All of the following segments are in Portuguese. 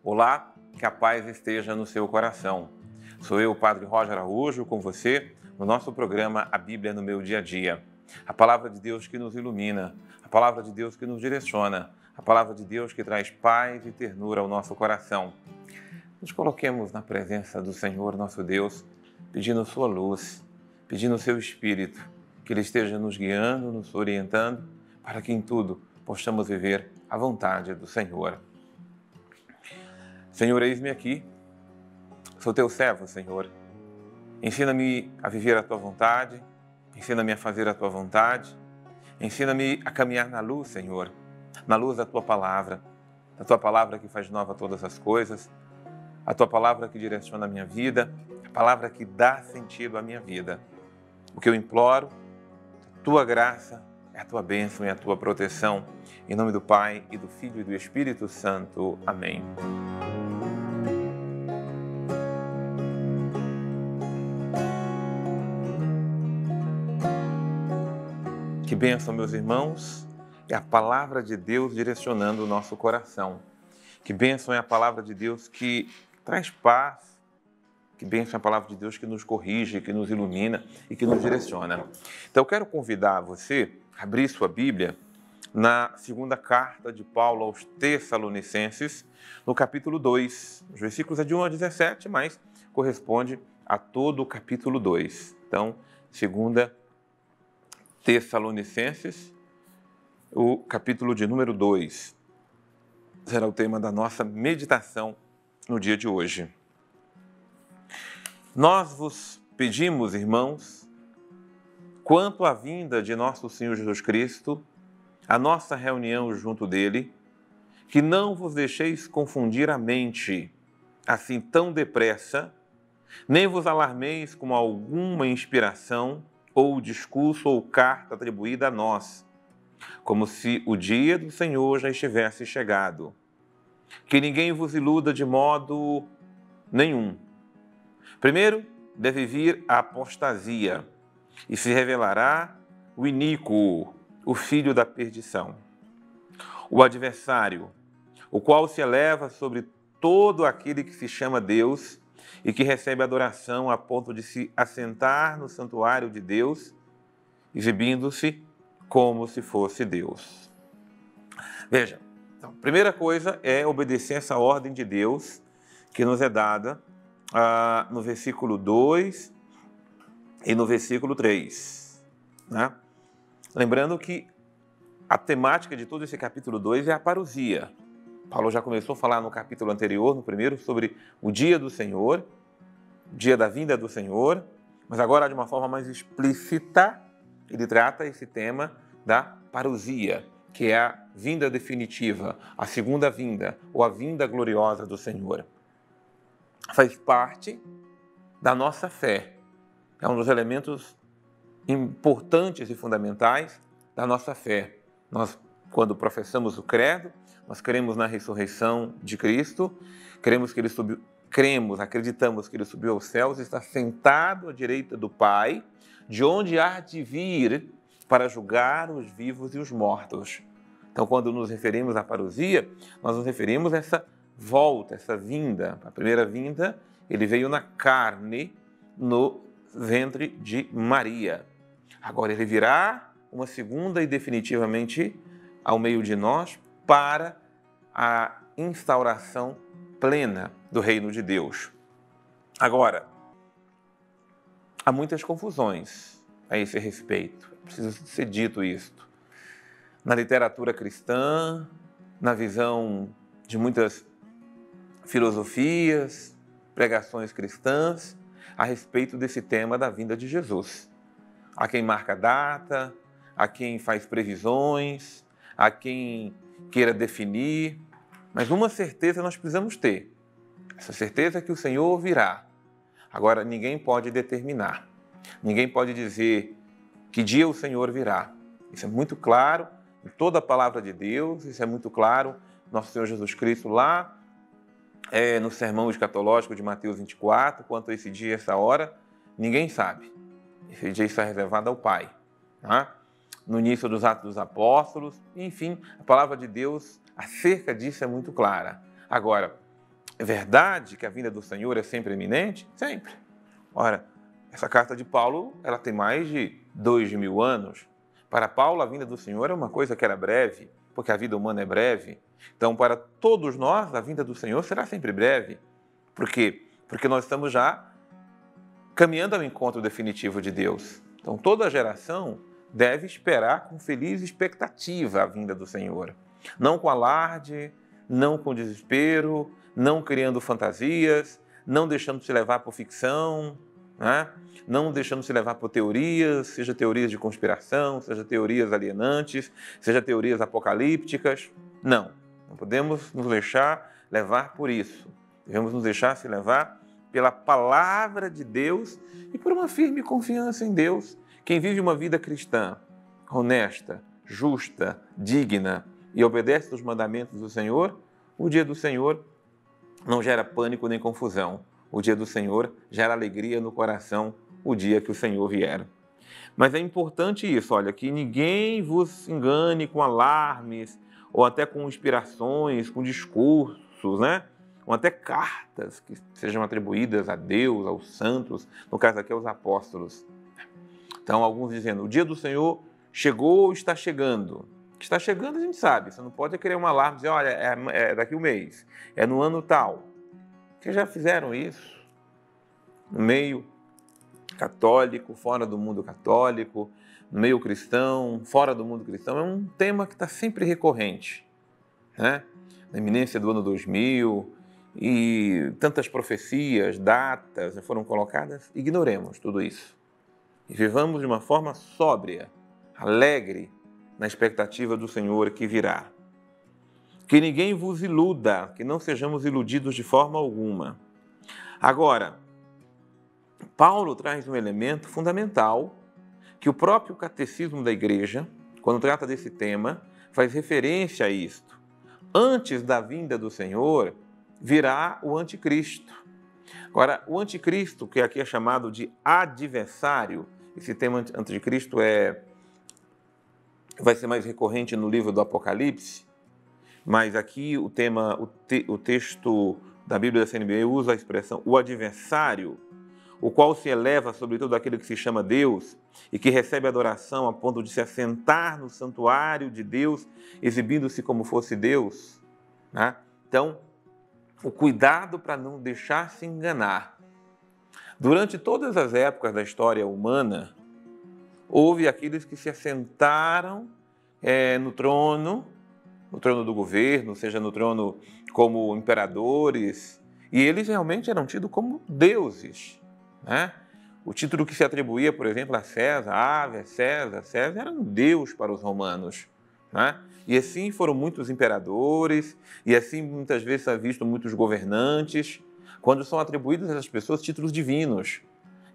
Olá, que a paz esteja no seu coração. Sou eu, o Padre Roger Araújo, com você no nosso programa A Bíblia no Meu Dia a Dia. A palavra de Deus que nos ilumina, a palavra de Deus que nos direciona, a palavra de Deus que traz paz e ternura ao nosso coração. Nos coloquemos na presença do Senhor, nosso Deus, pedindo sua luz, pedindo seu Espírito, que Ele esteja nos guiando, nos orientando, para que em tudo possamos viver a vontade do Senhor. Senhor, eis-me aqui, sou teu servo, Senhor. Ensina-me a viver a tua vontade, ensina-me a fazer a tua vontade, ensina-me a caminhar na luz, Senhor, na luz da tua palavra que faz nova todas as coisas, a tua palavra que direciona a minha vida, a palavra que dá sentido à minha vida. O que eu imploro, a tua graça, é a tua bênção e a tua proteção. Em nome do Pai, e do Filho e do Espírito Santo. Amém. Que bênção, meus irmãos, é a palavra de Deus direcionando o nosso coração. Que bênção é a palavra de Deus que traz paz. Que bênção é a palavra de Deus que nos corrige, que nos ilumina e que nos direciona. Então, eu quero convidar você a abrir sua Bíblia na segunda carta de Paulo aos Tessalonicenses, no capítulo 2. Os versículos é de 1 a 17, mas corresponde a todo o capítulo 2. Então, segunda Tessalonicenses, o capítulo de número 2, será o tema da nossa meditação no dia de hoje. Nós vos pedimos, irmãos, quanto à vinda de nosso Senhor Jesus Cristo, a nossa reunião junto dele, que não vos deixeis confundir a mente assim tão depressa, nem vos alarmeis com alguma inspiração ou discurso ou carta atribuída a nós, como se o dia do Senhor já estivesse chegado. Que ninguém vos iluda de modo nenhum. Primeiro, deve vir a apostasia, e se revelará o iníquo, o filho da perdição, o adversário, o qual se eleva sobre todo aquele que se chama Deus e que recebe adoração a ponto de se assentar no santuário de Deus, exibindo-se como se fosse Deus. Veja, então, a primeira coisa é obedecer essa ordem de Deus que nos é dada no versículo 2 e no versículo 3. Né? Lembrando que a temática de todo esse capítulo 2 é a parousia. Paulo já começou a falar no capítulo anterior, no primeiro, sobre o dia do Senhor, o dia da vinda do Senhor, mas agora de uma forma mais explícita, ele trata esse tema da parousia, que é a vinda definitiva, a segunda vinda, ou a vinda gloriosa do Senhor. Faz parte da nossa fé, é um dos elementos importantes e fundamentais da nossa fé. Nós, quando professamos o credo, nós cremos na ressurreição de Cristo, acreditamos que Ele subiu aos céus, está sentado à direita do Pai, de onde há de vir para julgar os vivos e os mortos. Então, quando nos referimos à parousia, nós nos referimos a essa volta, essa vinda. A primeira vinda, Ele veio na carne, no ventre de Maria. Agora Ele virá uma segunda e definitivamente ao meio de nós para a instauração plena do reino de Deus. Agora, há muitas confusões a esse respeito. Precisa ser dito isto. Na literatura cristã, na visão de muitas filosofias, pregações cristãs, a respeito desse tema da vinda de Jesus. Há quem marca data, há quem faz previsões, há quem queira definir, mas uma certeza nós precisamos ter. Essa certeza é que o Senhor virá. Agora, ninguém pode determinar. Ninguém pode dizer que dia o Senhor virá. Isso é muito claro em toda a palavra de Deus, isso é muito claro nosso Senhor Jesus Cristo lá no sermão escatológico de Mateus 24, quanto a esse dia, essa hora, ninguém sabe. Esse dia está reservado ao Pai. Tá? no início dos Atos dos Apóstolos. Enfim, a palavra de Deus acerca disso é muito clara. Agora, é verdade que a vinda do Senhor é sempre iminente? Sempre. Ora, essa carta de Paulo, ela tem mais de 2.000 anos. Para Paulo, a vinda do Senhor é uma coisa que era breve, porque a vida humana é breve. Então, para todos nós, a vinda do Senhor será sempre breve. Por quê? Porque nós estamos já caminhando ao encontro definitivo de Deus. Então, toda geração deve esperar com feliz expectativa a vinda do Senhor. Não com alarde, não com desespero, não criando fantasias, não deixando se levar por ficção, né? Não deixando se levar por teorias, seja teorias de conspiração, seja teorias alienantes, seja teorias apocalípticas. Não podemos nos deixar levar por isso. Devemos nos deixar se levar pela palavra de Deus e por uma firme confiança em Deus. Quem vive uma vida cristã, honesta, justa, digna e obedece aos mandamentos do Senhor, o dia do Senhor não gera pânico nem confusão. O dia do Senhor gera alegria no coração, o dia que o Senhor vier. Mas é importante isso, olha, que ninguém vos engane com alarmes ou até com inspirações, com discursos, né? Ou até cartas que sejam atribuídas a Deus, aos santos, no caso aqui aos apóstolos. Então, alguns dizendo, o dia do Senhor chegou ou está chegando. Que está chegando a gente sabe, você não pode querer um alarme e dizer, olha, é daqui um mês, é no ano tal. Vocês já fizeram isso no meio católico, fora do mundo católico, no meio cristão, fora do mundo cristão. É um tema que está sempre recorrente, né? Na iminência do ano 2000 e tantas profecias, datas foram colocadas. Ignoremos tudo isso e vivamos de uma forma sóbria, alegre, na expectativa do Senhor que virá. Que ninguém vos iluda, que não sejamos iludidos de forma alguma. Agora, Paulo traz um elemento fundamental que o próprio catecismo da igreja, quando trata desse tema, faz referência a isto. Antes da vinda do Senhor, virá o anticristo. Agora, o anticristo, que aqui é chamado de adversário, esse tema anticristo vai ser mais recorrente no livro do Apocalipse, mas aqui o texto da Bíblia da CNBI usa a expressão o adversário, o qual se eleva sobre todo aquele que se chama Deus e que recebe adoração a ponto de se assentar no santuário de Deus, exibindo-se como fosse Deus, né? Então, o cuidado para não deixar se enganar. Durante todas as épocas da história humana, houve aqueles que se assentaram no trono do governo, seja no trono como imperadores, e eles realmente eram tidos como deuses, né? O título que se atribuía, por exemplo, a César, César era um deus para os romanos, né? E assim foram muitos imperadores, e assim muitas vezes se ha visto muitos governantes, quando são atribuídos a essas pessoas títulos divinos.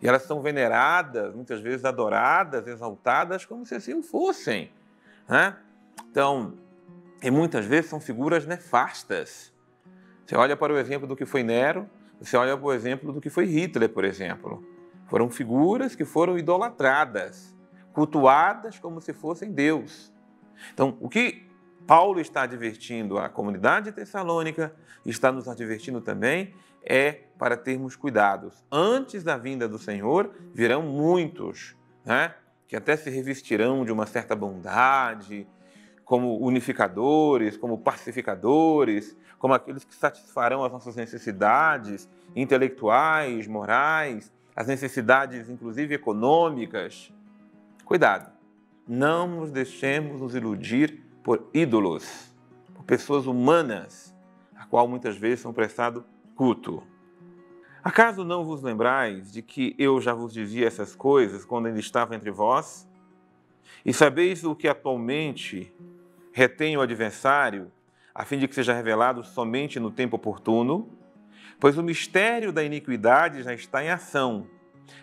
E elas são veneradas, muitas vezes adoradas, exaltadas, como se assim o fossem, né? Então, e muitas vezes são figuras nefastas. Você olha para o exemplo do que foi Nero, você olha para o exemplo do que foi Hitler, por exemplo. Foram figuras que foram idolatradas, cultuadas como se fossem Deus. Então, o que Paulo está advertindo a comunidade tessalônica, está nos advertindo também, é para termos cuidados. Antes da vinda do Senhor, virão muitos, né, que até se revestirão de uma certa bondade, como unificadores, como pacificadores, como aqueles que satisfarão as nossas necessidades intelectuais, morais, as necessidades, inclusive, econômicas. Cuidado, não nos deixemos nos iludir por ídolos, por pessoas humanas, a qual muitas vezes são prestado culto. Acaso não vos lembrais de que eu já vos dizia essas coisas quando ainda estava entre vós? E sabeis o que atualmente retém o adversário, a fim de que seja revelado somente no tempo oportuno? Pois o mistério da iniquidade já está em ação.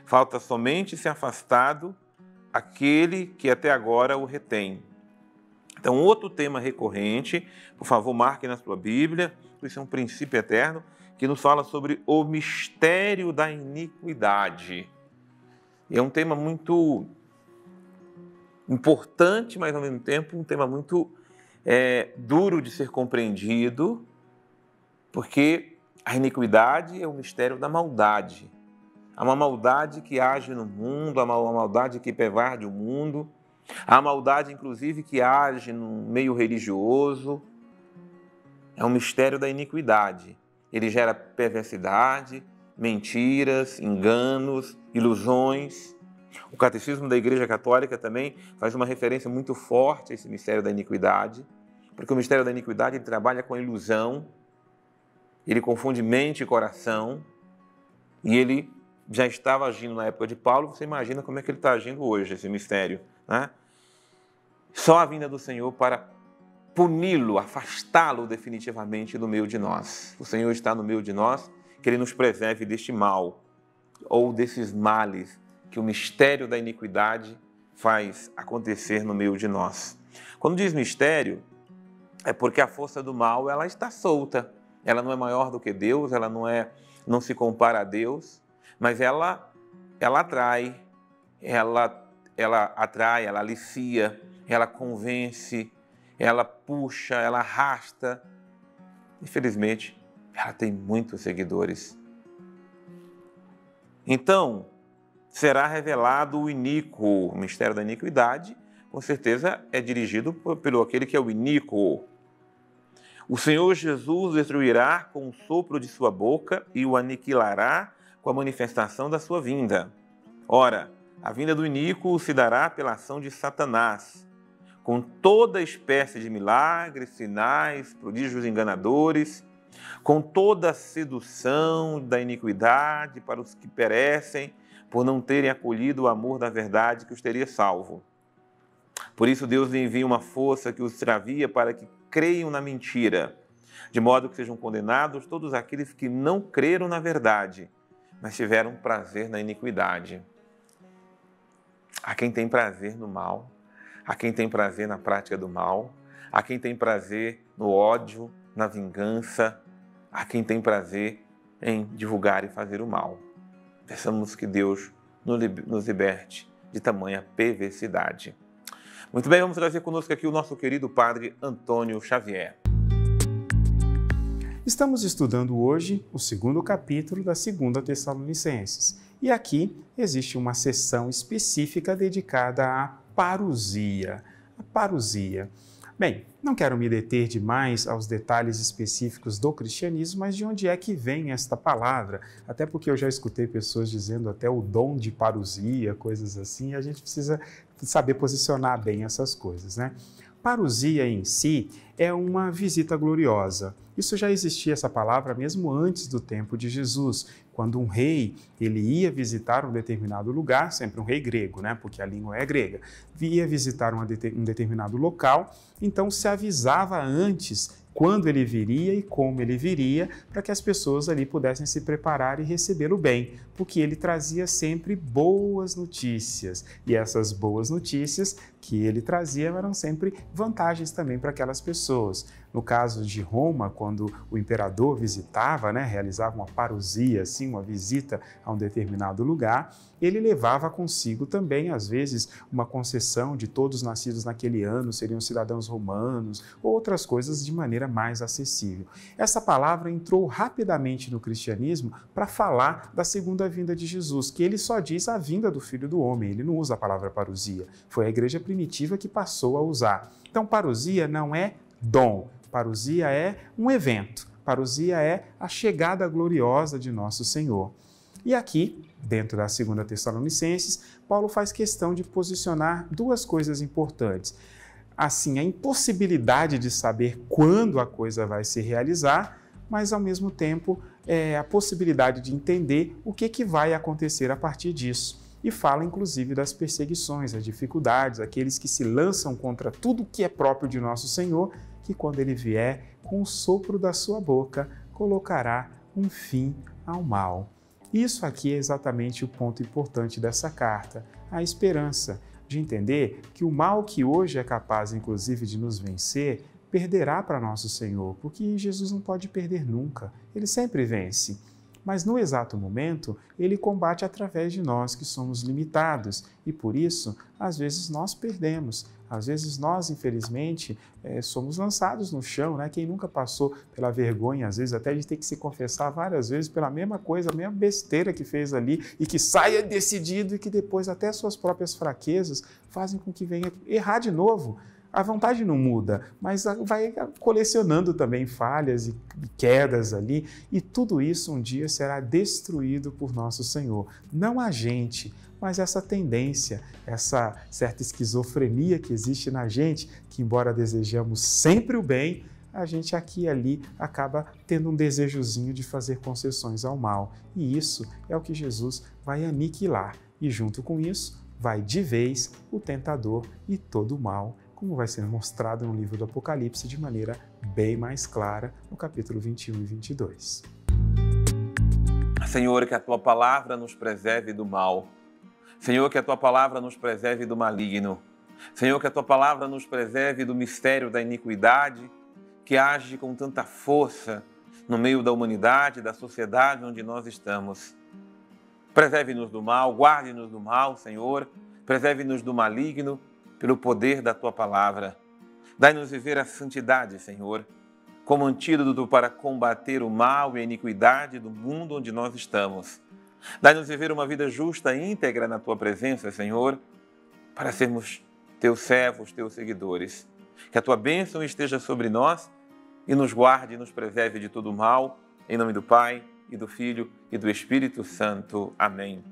Falta somente ser afastado aquele que até agora o retém. Então, outro tema recorrente, por favor, marque na sua Bíblia, isso é um princípio eterno, que nos fala sobre o mistério da iniquidade. E é um tema muito importante, mas ao mesmo tempo um tema muito duro de ser compreendido, porque a iniquidade é o mistério da maldade. Há uma maldade que age no mundo, há uma maldade que pervade o mundo, há maldade, inclusive, que age no meio religioso. É um mistério da iniquidade. Ele gera perversidade, mentiras, enganos, ilusões. O Catecismo da Igreja Católica também faz uma referência muito forte a esse mistério da iniquidade, porque o mistério da iniquidade ele trabalha com a ilusão, ele confunde mente e coração, e ele já estava agindo na época de Paulo. Você imagina como é que ele está agindo hoje, esse mistério, né? Só a vinda do Senhor para puni-lo, afastá-lo definitivamente do meio de nós. O Senhor está no meio de nós, que Ele nos preserve deste mal, ou desses males que o mistério da iniquidade faz acontecer no meio de nós. Quando diz mistério, é porque a força do mal ela está solta. Ela não é maior do que Deus, ela não se compara a Deus, mas ela atrai, ela atrai, ela alicia, ela convence, ela puxa, ela arrasta. Infelizmente, ela tem muitos seguidores. Então, será revelado o iníquo. O mistério da iniquidade, com certeza, é dirigido pelo aquele que é o iníquo. O Senhor Jesus destruirá com o sopro de sua boca e o aniquilará com a manifestação da sua vinda. Ora, a vinda do iníquo se dará pela ação de Satanás, com toda espécie de milagres, sinais, prodígios enganadores, com toda a sedução da iniquidade para os que perecem por não terem acolhido o amor da verdade que os teria salvo. Por isso Deus lhe envia uma força que os extravia para que creiam na mentira, de modo que sejam condenados todos aqueles que não creram na verdade, mas tiveram prazer na iniquidade. Há quem tem prazer no mal, há quem tem prazer na prática do mal, há quem tem prazer no ódio, na vingança, há quem tem prazer em divulgar e fazer o mal. Peçamos que Deus nos liberte de tamanha perversidade. Muito bem, vamos trazer conosco aqui o nosso querido Padre Antônio Xavier. Estamos estudando hoje o segundo capítulo da 2ª Tessalonicenses. E aqui existe uma sessão específica dedicada à parousia. A parousia. Bem, não quero me deter demais aos detalhes específicos do cristianismo, mas de onde é que vem esta palavra? Até porque eu já escutei pessoas dizendo até o dom de parousia, coisas assim, e a gente precisa saber posicionar bem essas coisas, né? Parousia em si é uma visita gloriosa. Isso já existia, essa palavra, mesmo antes do tempo de Jesus. Quando um rei ele ia visitar um determinado lugar, sempre um rei grego, né? Porque a língua é grega, ia visitar um determinado local, então se avisava antes quando ele viria e como ele viria, para que as pessoas ali pudessem se preparar e recebê-lo bem, porque ele trazia sempre boas notícias. E essas boas notícias que ele trazia eram sempre vantagens também para aquelas pessoas. No caso de Roma, quando o imperador visitava, realizava uma parousia, assim, uma visita a um determinado lugar, ele levava consigo também, às vezes, uma concessão de todos nascidos naquele ano seriam cidadãos romanos, outras coisas de maneira mais acessível. Essa palavra entrou rapidamente no cristianismo para falar da segunda vinda de Jesus, que ele só diz a vinda do Filho do Homem, ele não usa a palavra parousia. Foi a igreja primitiva que passou a usar. Então, parousia não é dom, parousia é um evento, parousia é a chegada gloriosa de nosso Senhor. E aqui, dentro da 2ª Tessalonicenses, Paulo faz questão de posicionar duas coisas importantes. Assim, a impossibilidade de saber quando a coisa vai se realizar, mas ao mesmo tempo a possibilidade de entender o que vai acontecer a partir disso. E fala inclusive das perseguições, das dificuldades, aqueles que se lançam contra tudo que é próprio de nosso Senhor, que quando ele vier, com o sopro da sua boca, colocará um fim ao mal. Isso aqui é exatamente o ponto importante dessa carta, a esperança de entender que o mal que hoje é capaz, inclusive, de nos vencer, perderá para nosso Senhor, porque Jesus não pode perder nunca, ele sempre vence. Mas no exato momento, ele combate através de nós que somos limitados e por isso, às vezes nós perdemos. Às vezes nós, infelizmente, somos lançados no chão, né? Quem nunca passou pela vergonha, às vezes até de ter que se confessar várias vezes pela mesma coisa, a mesma besteira que fez ali e que saia decidido e que depois até suas próprias fraquezas fazem com que venha errar de novo. A vontade não muda, mas vai colecionando também falhas e quedas ali, e tudo isso um dia será destruído por nosso Senhor. Não a gente, mas essa tendência, essa certa esquizofrenia que existe na gente, que embora desejamos sempre o bem, a gente aqui e ali acaba tendo um desejozinho de fazer concessões ao mal. E isso é o que Jesus vai aniquilar. E junto com isso, vai de vez o tentador e todo o mal, como vai ser mostrado no livro do Apocalipse de maneira bem mais clara no capítulo 21 e 22. Senhor, que a Tua palavra nos preserve do mal. Senhor, que a Tua palavra nos preserve do maligno. Senhor, que a Tua palavra nos preserve do mistério da iniquidade, que age com tanta força no meio da humanidade, da sociedade onde nós estamos. Preserve-nos do mal, guarde-nos do mal, Senhor. Preserve-nos do maligno, pelo poder da Tua palavra. Dai-nos viver a santidade, Senhor, como antídoto para combater o mal e a iniquidade do mundo onde nós estamos. Dai-nos viver uma vida justa e íntegra na Tua presença, Senhor, para sermos Teus servos, Teus seguidores. Que a Tua bênção esteja sobre nós e nos guarde e nos preserve de todo o mal, em nome do Pai, e do Filho e do Espírito Santo. Amém.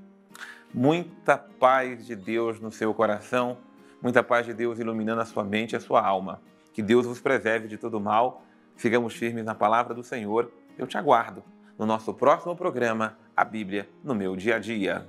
Muita paz de Deus no seu coração, muita paz de Deus iluminando a sua mente e a sua alma. Que Deus vos preserve de todo mal. Sigamos firmes na palavra do Senhor. Eu te aguardo no nosso próximo programa, A Bíblia no Meu Dia a Dia.